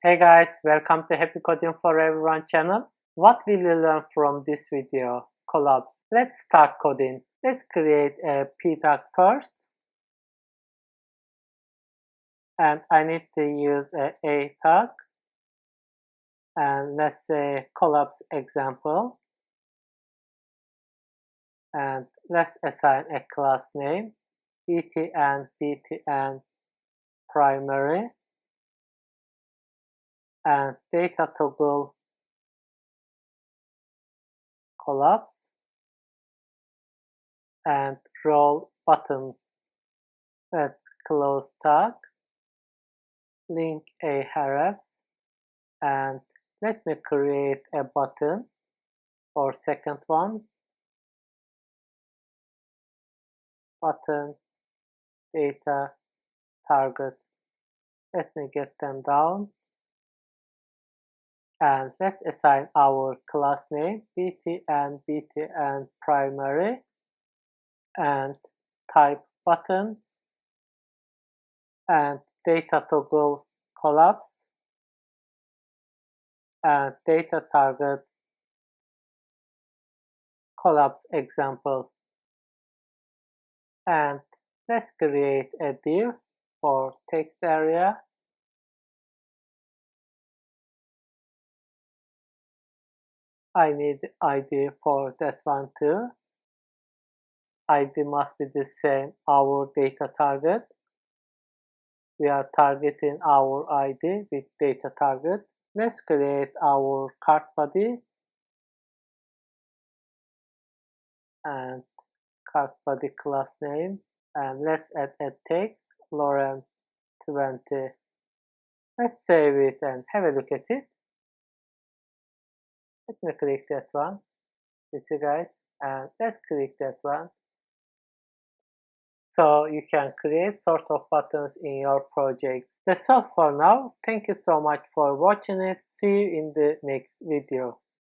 Hey guys, welcome to Happy Coding for Everyone channel. What will you learn from this video? Collabs. Let's start coding. Let's create a PDAG first. And I need to use a tag. And let's say collabs example. And let's assign a class name. btn primary. And data toggle collapse. And role button. Let's close tag. Link a href. And let me create a button for second one. Button, data, target. Let me get them down. And let's assign our class name btn primary and type button and data toggle collapse and data target collapse example. And let's create a div for text area. I need ID for that one too. ID must be the same our data target. We are targeting our ID with data target. Let's create our cart body and cart body class name, and let's add a text Lorem 20. Let's save it and have a look at it. Let me click that one. You see guys, and let's click that one. So you can create sort of buttons in your project. That's all for now. Thank you so much for watching it. See you in the next video.